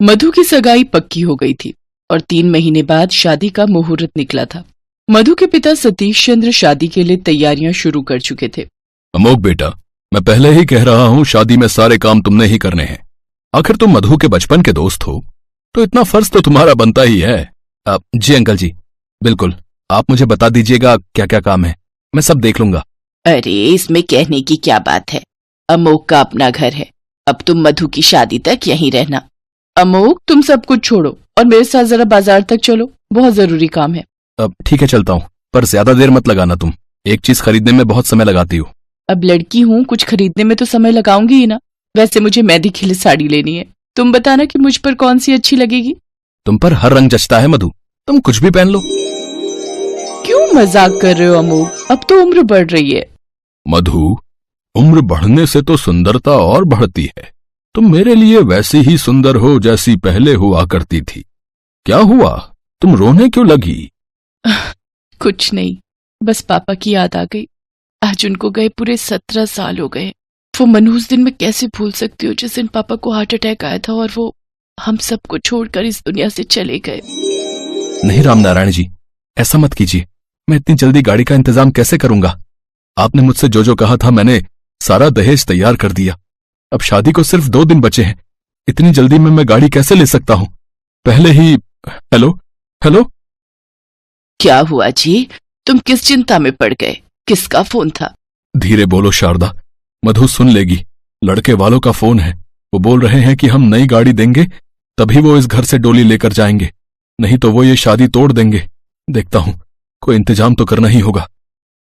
मधु की सगाई पक्की हो गई थी और 3 महीने बाद शादी का मुहूर्त निकला था। मधु के पिता सतीश चंद्र शादी के लिए तैयारियां शुरू कर चुके थे। अमोक बेटा, मैं पहले ही कह रहा हूं शादी में सारे काम तुमने ही करने हैं। आखिर तुम मधु के बचपन के दोस्त हो तो इतना फर्ज तो तुम्हारा बनता ही है। जी अंकल जी, बिल्कुल, आप मुझे बता दीजिएगा क्या क्या काम है, मैं सब देख लूंगा। अरे इसमें कहने की क्या बात है, अमोक का अपना घर है, अब तुम मधु की शादी तक यहीं रहना। अमोक तुम सब कुछ छोड़ो और मेरे साथ जरा बाजार तक चलो, बहुत जरूरी काम है। अब ठीक है चलता हूँ, पर ज्यादा देर मत लगाना, तुम एक चीज खरीदने में बहुत समय लगाती हो। अब लड़की हूँ, कुछ खरीदने में तो समय लगाऊंगी ही ना। वैसे मुझे मेहंदी के लिए साड़ी लेनी है, तुम बताना कि मुझ पर कौन सी अच्छी लगेगी। तुम पर हर रंग जचता है मधु, तुम कुछ भी पहन लो। क्यों मजाक कर रहे हो अमोक, अब तो उम्र बढ़ रही है। मधु, उम्र बढ़ने से तो सुंदरता और बढ़ती है। तुम मेरे लिए वैसी ही सुंदर हो जैसी पहले हुआ करती थी। क्या हुआ, तुम रोने क्यों लगी? कुछ नहीं, बस पापा की याद आ गई। आज उनको गए पूरे 17 साल हो गए। वो मनहूस दिन में कैसे भूल सकती हो जिस दिन पापा को हार्ट अटैक आया था और वो हम सबको छोड़कर इस दुनिया से चले गए। नहीं रामनारायण जी, ऐसा मत कीजिए। मैं इतनी जल्दी गाड़ी का इंतजाम कैसे करूंगा? आपने मुझसे जो जो कहा था मैंने सारा दहेज तैयार कर दिया। अब शादी को सिर्फ 2 दिन बचे हैं, इतनी जल्दी में मैं गाड़ी कैसे ले सकता हूं? पहले ही हेलो हेलो। क्या हुआ जी, तुम किस चिंता में पड़ गए? किसका फोन था? धीरे बोलो शारदा, मधु सुन लेगी। लड़के वालों का फोन है, वो बोल रहे हैं कि हम नई गाड़ी देंगे तभी वो इस घर से डोली लेकर जाएंगे, नहीं तो वो ये शादी तोड़ देंगे। देखता हूं, कोई इंतजाम तो करना ही होगा।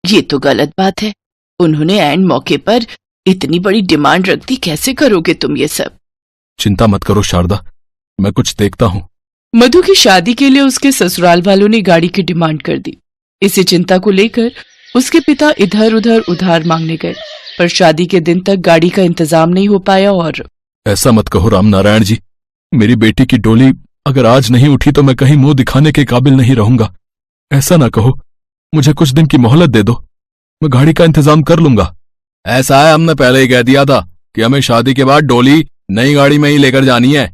ये तो गलत बात है, उन्होंने एंड मौके पर इतनी बड़ी डिमांड रख दी, कैसे करोगे तुम ये सब? चिंता मत करो शारदा, मैं कुछ देखता हूं। मधु की शादी के लिए उसके ससुराल वालों ने गाड़ी की डिमांड कर दी। इसी चिंता को लेकर उसके पिता इधर उधर उधार मांगने गए, पर शादी के दिन तक गाड़ी का इंतजाम नहीं हो पाया। और ऐसा मत कहो रामनारायण जी, मेरी बेटी की डोली अगर आज नहीं उठी तो मैं कहीं मुंह दिखाने के काबिल नहीं रहूंगा। ऐसा ना कहो, मुझे कुछ दिन की मोहलत दे दो, मैं गाड़ी का इंतजाम कर लूंगा। ऐसा है, हमने पहले ही कह दिया था कि हमें शादी के बाद डोली नई गाड़ी में ही लेकर जानी है,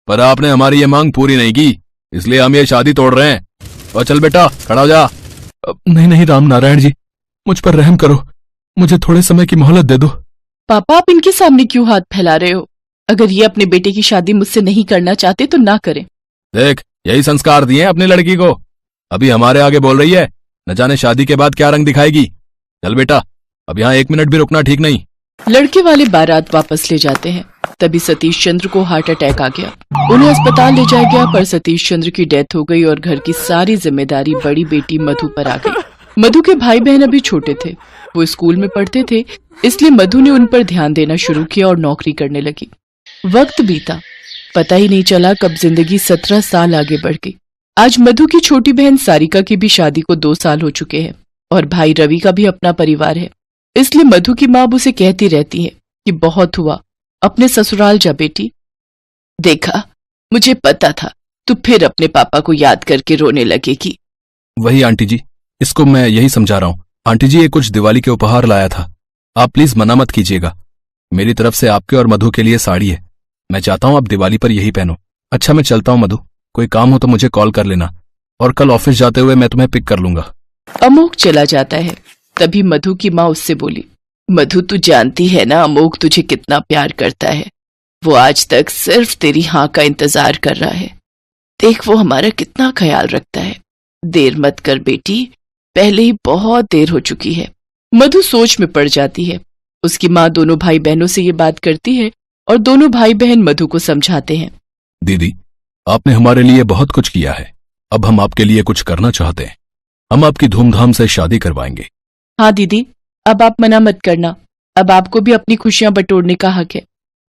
पर आपने हमारी ये मांग पूरी नहीं की, इसलिए हम ये शादी तोड़ रहे हैं। और चल बेटा, खड़ा हो जा। नहीं नहीं रामनारायण जी, मुझ पर रहम करो, मुझे थोड़े समय की मोहलत दे दो। पापा आप इनके सामने क्यों हाथ फैला रहे हो? अगर ये अपने बेटे की शादी मुझसे नहीं करना चाहते तो ना करें। देख, यही संस्कार दिए अपनी लड़की को, अभी हमारे आगे बोल रही है, न जाने शादी के बाद क्या रंग दिखाएगी। चल बेटा, अब यहाँ 1 मिनट भी रुकना ठीक नहीं। लड़के वाले बारात वापस ले जाते हैं, तभी सतीश चंद्र को हार्ट अटैक आ गया। उन्हें अस्पताल ले जाया गया, पर सतीश चंद्र की डेथ हो गई और घर की सारी जिम्मेदारी बड़ी बेटी मधु पर आ गई। मधु के भाई बहन अभी छोटे थे, वो स्कूल में पढ़ते थे, इसलिए मधु ने उन पर ध्यान देना शुरू किया और नौकरी करने लगी। वक्त बीता, पता ही नहीं चला कब जिंदगी 17 साल आगे बढ़ गई। आज मधु की छोटी बहन सारिका की भी शादी को 2 साल हो चुके हैं और भाई रवि का भी अपना परिवार है, इसलिए मधु की माँ उसे कहती रहती है कि बहुत हुआ, अपने ससुराल जा बेटी। देखा, मुझे पता था तू फिर अपने पापा को याद करके रोने लगेगी। वही आंटी जी, इसको मैं यही समझा रहा हूँ। आंटी जी, ये कुछ दिवाली के उपहार लाया था, आप प्लीज मना मत कीजिएगा। मेरी तरफ से आपके और मधु के लिए साड़ी है, मैं चाहता हूँ आप दिवाली पर यही पहनो। अच्छा मैं चलता हूँ मधु, कोई काम हो तो मुझे कॉल कर लेना, और कल ऑफिस जाते हुए मैं तुम्हें पिक कर लूंगा। अमोक चला जाता है, तभी मधु की माँ उससे बोली, मधु तू जानती है ना अमोक तुझे कितना प्यार करता है, वो आज तक सिर्फ तेरी हाँ का इंतजार कर रहा है। देख वो हमारा कितना ख्याल रखता है, देर मत कर बेटी, पहले ही बहुत देर हो चुकी है। मधु सोच में पड़ जाती है। उसकी माँ दोनों भाई बहनों से ये बात करती है और दोनों भाई बहन मधु को समझाते हैं। दीदी, आपने हमारे लिए बहुत कुछ किया है, अब हम आपके लिए कुछ करना चाहते हैं, हम आपकी धूमधाम से शादी करवाएंगे। हाँ दीदी, अब आप मना मत करना, अब आपको भी अपनी खुशियां बटोरने का हक है।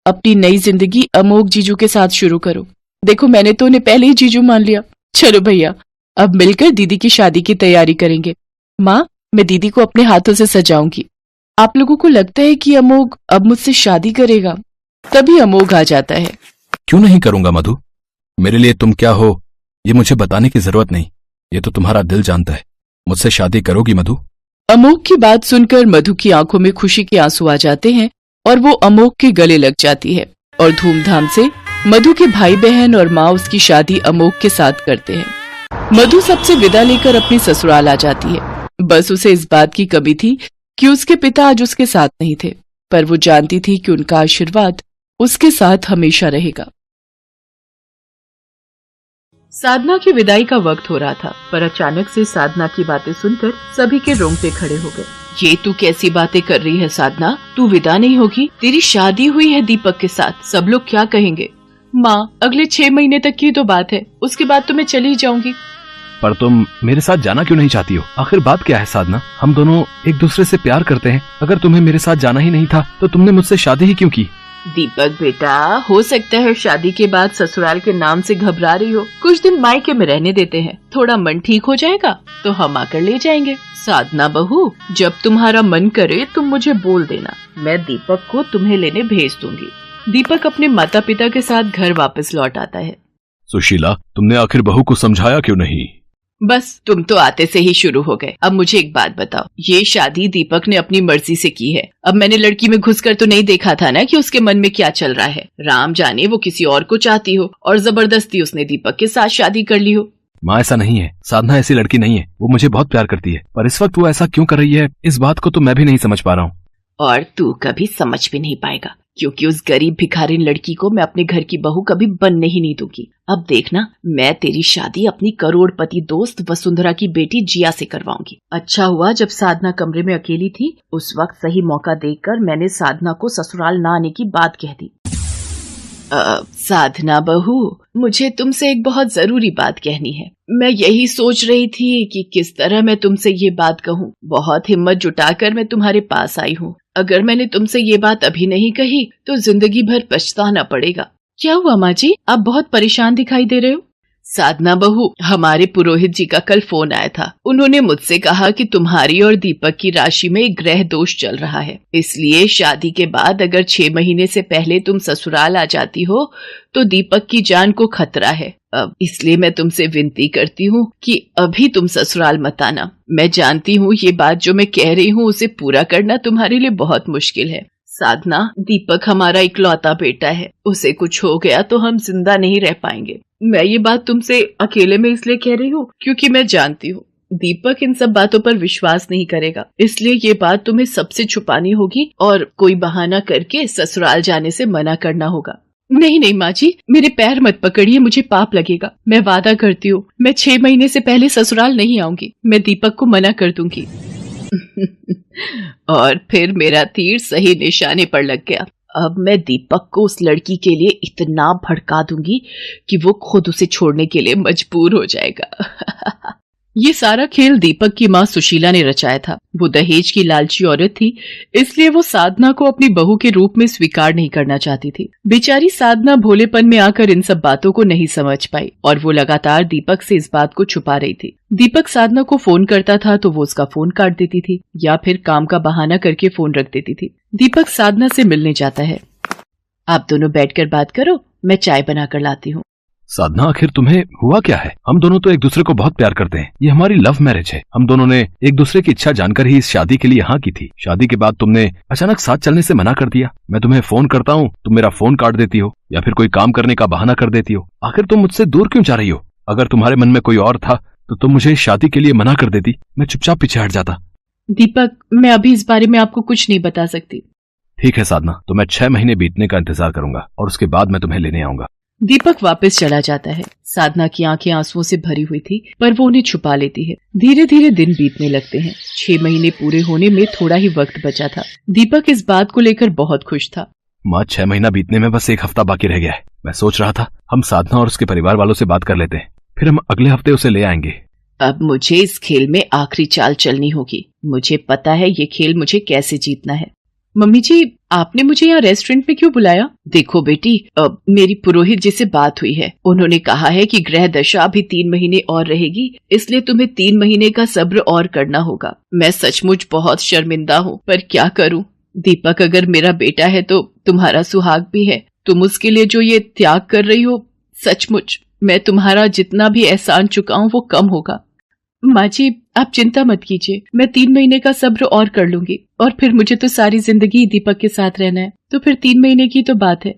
अपनी नई जिंदगी अमोक जीजू के साथ शुरू करो। देखो मैंने तो उन्हें पहले ही जीजू मान लिया। चलो भैया, अब मिलकर दीदी की शादी की तैयारी करेंगे। माँ, मैं दीदी को अपने हाथों से सजाऊंगी। आप लोगों को लगता है कि अमोक अब मुझसे शादी करेगा? तभी अमोक आ जाता है। क्यों नहीं करूंगा मधु, मेरे लिए तुम क्या हो ये मुझे बताने की जरूरत नहीं, ये तो तुम्हारा दिल जानता है। मुझसे शादी करोगी मधु? अमोक की बात सुनकर मधु की आंखों में खुशी के आंसू आ जाते हैं और वो अमोक के गले लग जाती है और धूमधाम से मधु के भाई बहन और माँ उसकी शादी अमोक के साथ करते हैं। मधु सबसे विदा लेकर अपनी ससुराल आ जाती है। बस उसे इस बात की कमी थी कि उसके पिता आज उसके साथ नहीं थे, पर वो जानती थी कि उनका आशीर्वाद उसके साथ हमेशा रहेगा। साधना की विदाई का वक्त हो रहा था, पर अचानक से साधना की बातें सुनकर सभी के रोंगटे खड़े हो गए। ये तू कैसी बातें कर रही है साधना? तू विदा नहीं होगी? तेरी शादी हुई है दीपक के साथ, सब लोग क्या कहेंगे? माँ, अगले 6 महीने तक की तो बात है, उसके बाद तो मैं चली जाऊंगी। पर तुम मेरे साथ जाना क्यों नहीं चाहती हो? आखिर बात क्या है साधना? हम दोनों एक दूसरे से प्यार करते हैं। अगर तुम्हें मेरे साथ जाना ही नहीं था तो तुमने मुझसे शादी ही क्यों की? दीपक बेटा, हो सकता है शादी के बाद ससुराल के नाम से घबरा रही हो। कुछ दिन मायके में रहने देते हैं, थोड़ा मन ठीक हो जाएगा तो हम आकर ले जाएंगे। साधना बहू, जब तुम्हारा मन करे तुम मुझे बोल देना, मैं दीपक को तुम्हें लेने भेज दूंगी। दीपक अपने माता पिता के साथ घर वापस लौट आता है। सुशीला, तुमने आखिर बहू को समझाया क्यों नहीं? बस तुम तो आते से ही शुरू हो गए। अब मुझे एक बात बताओ, ये शादी दीपक ने अपनी मर्जी से की है। अब मैंने लड़की में घुसकर तो नहीं देखा था ना कि उसके मन में क्या चल रहा है। राम जाने वो किसी और को चाहती हो और जबरदस्ती उसने दीपक के साथ शादी कर ली हो। माँ, ऐसा नहीं है। साधना ऐसी लड़की नहीं है। वो मुझे बहुत प्यार करती है, पर इस वक्त वो ऐसा क्यों कर रही है, इस बात को तो मैं भी नहीं समझ पा रहा हूँ। और तू कभी समझ भी नहीं पाएगा, क्योंकि उस गरीब भिखारिन लड़की को मैं अपने घर की बहू कभी बनने ही नहीं दूंगी। अब देखना, मैं तेरी शादी अपनी करोड़पति दोस्त वसुंधरा की बेटी जिया से करवाऊंगी। अच्छा हुआ जब साधना कमरे में अकेली थी, उस वक्त सही मौका देखकर मैंने साधना को ससुराल न आने की बात कह दी। साधना बहू, मुझे तुमसे एक बहुत जरूरी बात कहनी है। मैं यही सोच रही थी कि किस तरह मैं तुमसे ये बात कहूँ। बहुत हिम्मत जुटाकर मैं तुम्हारे पास आई हूँ। अगर मैंने तुमसे ये बात अभी नहीं कही तो जिंदगी भर पछताना पड़ेगा। क्या हुआ माँ जी, आप बहुत परेशान दिखाई दे रहे हो? साधना बहू, हमारे पुरोहित जी का कल फोन आया था। उन्होंने मुझसे कहा कि तुम्हारी और दीपक की राशि में एक ग्रह दोष चल रहा है, इसलिए शादी के बाद अगर 6 महीने से पहले तुम ससुराल आ जाती हो तो दीपक की जान को खतरा है। अब इसलिए मैं तुमसे विनती करती हूँ कि अभी तुम ससुराल मत आना। मैं जानती हूँ ये बात जो मैं कह रही हूँ उसे पूरा करना तुम्हारे लिए बहुत मुश्किल है। साधना, दीपक हमारा इकलौता बेटा है, उसे कुछ हो गया तो हम जिंदा नहीं रह पाएंगे। मैं ये बात तुमसे अकेले में इसलिए कह रही हूँ क्योंकि मैं जानती हूँ दीपक इन सब बातों पर विश्वास नहीं करेगा, इसलिए ये बात तुम्हें सबसे छुपानी होगी और कोई बहाना करके ससुराल जाने से मना करना होगा। नहीं नहीं माँ जी, मेरे पैर मत पकड़िए, मुझे पाप लगेगा। मैं वादा करती हूँ मैं 6 महीने से पहले ससुराल नहीं आऊंगी। मैं दीपक को मना कर दूंगी। और फिर मेरा तीर सही निशाने पर लग गया। अब मैं दीपक को उस लड़की के लिए इतना भड़का दूंगी कि वो खुद उसे छोड़ने के लिए मजबूर हो जाएगा। ये सारा खेल दीपक की माँ सुशीला ने रचाया था। वो दहेज की लालची औरत थी, इसलिए वो साधना को अपनी बहू के रूप में स्वीकार नहीं करना चाहती थी। बेचारी साधना भोलेपन में आकर इन सब बातों को नहीं समझ पाई और वो लगातार दीपक से इस बात को छुपा रही थी। दीपक साधना को फोन करता था तो वो उसका फोन काट देती थी या फिर काम का बहाना करके फोन रख देती थी। दीपक साधना से मिलने जाता है। आप दोनों बैठकर बात करो, मैं चाय बनाकर लाती हूँ। साधना, आखिर तुम्हें हुआ क्या है? हम दोनों तो एक दूसरे को बहुत प्यार करते हैं। ये हमारी लव मैरिज है। हम दोनों ने एक दूसरे की इच्छा जानकर ही इस शादी के लिए हाँ की थी। शादी के बाद तुमने अचानक साथ चलने से मना कर दिया। मैं तुम्हें फोन करता हूँ, तुम मेरा फोन काट देती हो या फिर कोई काम करने का बहाना कर देती हो। आखिर तुम मुझसे दूर क्यों जा रही हो? अगर तुम्हारे मन में कोई और था तो तुम मुझे शादी के लिए मना कर देती, मैं चुपचाप पीछे हट जाता। दीपक, मैं अभी इस बारे में आपको कुछ नहीं बता सकती। ठीक है साधना, तो मैं 6 महीने बीतने का इंतजार करूंगा और उसके बाद मैं तुम्हें लेने आऊंगा। दीपक वापस चला जाता है। साधना की आंखें आंसुओं से भरी हुई थी, पर वो उन्हें छुपा लेती है। धीरे धीरे दिन बीतने लगते हैं। 6 महीने पूरे होने में थोड़ा ही वक्त बचा था। दीपक इस बात को लेकर बहुत खुश था। माँ, 6 महीना बीतने में बस 1 हफ्ता बाकी रह गया है। मैं सोच रहा था हम साधना और उसके परिवार वालों से बात कर लेते हैं, फिर हम अगले हफ्ते उसे ले आएंगे। अब मुझे इस खेल में आखिरी चाल चलनी होगी। मुझे पता है ये खेल मुझे कैसे जीतना है। मम्मी जी, आपने मुझे यहाँ रेस्टोरेंट में क्यों बुलाया? देखो बेटी, मेरी पुरोहित जी से बात हुई है। उन्होंने कहा है कि ग्रह दशा अभी 3 महीने और रहेगी, इसलिए तुम्हें 3 महीने का सब्र और करना होगा। मैं सचमुच बहुत शर्मिंदा हूँ, पर क्या करूँ? दीपक अगर मेरा बेटा है तो तुम्हारा सुहाग भी है। तुम उसके लिए जो ये त्याग कर रही हो, सचमुच मैं तुम्हारा जितना भी एहसान चुकाऊं वो कम होगा। माँ जी, आप चिंता मत कीजिए, मैं 3 महीने का सब्र और कर लूंगी और फिर मुझे तो सारी जिंदगी दीपक के साथ रहना है, तो फिर 3 महीने की तो बात है।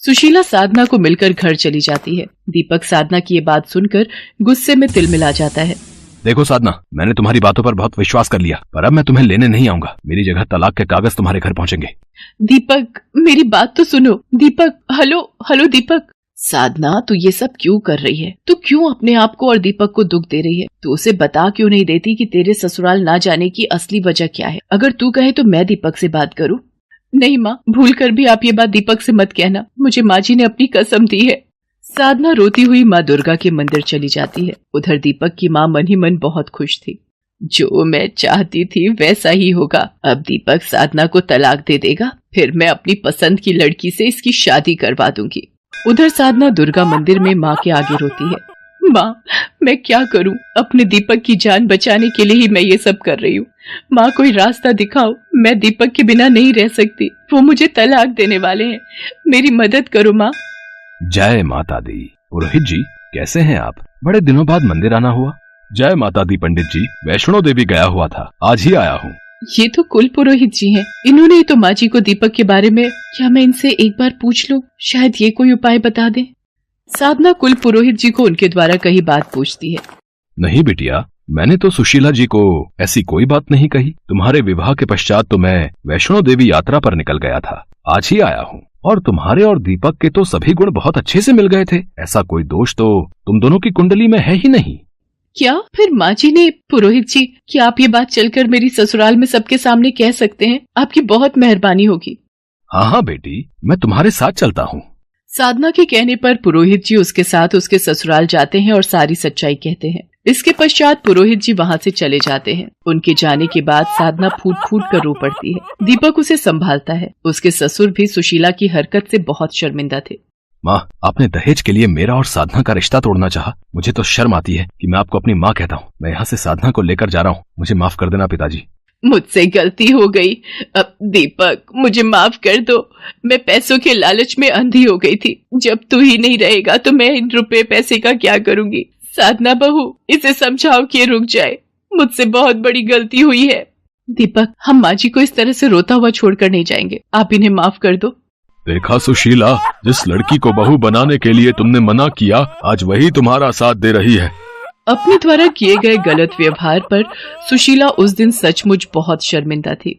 सुशीला साधना को मिलकर घर चली जाती है। दीपक साधना की ये बात सुनकर गुस्से में तिलमिला जाता है। देखो साधना, मैंने तुम्हारी बातों पर बहुत विश्वास कर लिया, पर अब मैं तुम्हें लेने नहीं आऊंगा। मेरी जगह तलाक के कागज तुम्हारे घर पहुंचेंगे। दीपक, मेरी बात तो सुनो। दीपक, हेलो दीपक। साधना, तू ये सब क्यों कर रही है? तू क्यों अपने आप को और दीपक को दुख दे रही है? तू उसे बता क्यों नहीं देती कि तेरे ससुराल ना जाने की असली वजह क्या है? अगर तू कहे तो मैं दीपक से बात करूं। नहीं माँ, भूल कर भी आप ये बात दीपक से मत कहना। मुझे माँ जी ने अपनी कसम दी है। साधना रोती हुई माँ दुर्गा के मंदिर चली जाती है। उधर दीपक की माँ मन ही मन बहुत खुश थी। जो मैं चाहती थी वैसा ही होगा। अब दीपक साधना को तलाक दे देगा, फिर मैं अपनी पसंद की लड़की से इसकी शादी करवा दूंगी। उधर साधना दुर्गा मंदिर में माँ के आगे रोती है। माँ, मैं क्या करूं? अपने दीपक की जान बचाने के लिए ही मैं ये सब कर रही हूँ। माँ, कोई रास्ता दिखाओ। मैं दीपक के बिना नहीं रह सकती। वो मुझे तलाक देने वाले हैं। मेरी मदद करो माँ। जय माता दी। पुरोहित जी, कैसे हैं आप? बड़े दिनों बाद मंदिर आना हुआ। जय माता दी पंडित जी, वैष्णो देवी गया हुआ था, आज ही आया हूँ। ये तो कुल पुरोहित जी हैं। इन्होंने ही तो माँ जी को दीपक के बारे में, क्या मैं इनसे एक बार पूछ लूं? शायद ये कोई उपाय बता दें। साधना कुल पुरोहित जी को उनके द्वारा कही बात पूछती है। नहीं बिटिया, मैंने तो सुशीला जी को ऐसी कोई बात नहीं कही। तुम्हारे विवाह के पश्चात तो मैं वैष्णो देवी यात्रा पर निकल गया था, आज ही आया हूँ। और तुम्हारे और दीपक के तो सभी गुण बहुत अच्छे से मिल गए थे। ऐसा कोई दोष तो तुम दोनों की कुंडली में है ही नहीं। क्या फिर माँ जी ने? पुरोहित जी, क्या आप ये बात चलकर मेरी ससुराल में सबके सामने कह सकते हैं? आपकी बहुत मेहरबानी होगी। हाँ बेटी, मैं तुम्हारे साथ चलता हूँ। साधना के कहने पर पुरोहित जी उसके साथ उसके ससुराल जाते हैं और सारी सच्चाई कहते हैं। इसके पश्चात पुरोहित जी वहाँ से चले जाते हैं। उनके जाने के बाद साधना फूट फूट कर रो पड़ती है। दीपक उसे संभालता है। उसके ससुर भी सुशीला की हरकत से बहुत शर्मिंदा थे। माँ, आपने दहेज के लिए मेरा और साधना का रिश्ता तोड़ना चाहा। मुझे तो शर्म आती है कि मैं आपको अपनी माँ कहता हूँ। मैं यहाँ से साधना को लेकर जा रहा हूँ। मुझे माफ कर देना पिताजी। मुझसे गलती हो गई। अब दीपक, मुझे माफ कर दो। मैं पैसों के लालच में अंधी हो गई थी। जब तू ही नहीं रहेगा तो मैं इन रुपए पैसे का क्या करूंगी? साधना बहू, इसे समझाओ कि रुक जाए। मुझसे बहुत बड़ी गलती हुई है। दीपक, हम माँ जी को इस तरह से रोता हुआ छोड़कर नहीं जाएंगे। आप इन्हें माफ कर दो। देखा सुशीला, जिस लड़की को बहू बनाने के लिए तुमने मना किया, आज वही तुम्हारा साथ दे रही है। अपने द्वारा किए गए गलत व्यवहार पर सुशीला उस दिन सचमुच बहुत शर्मिंदा थी।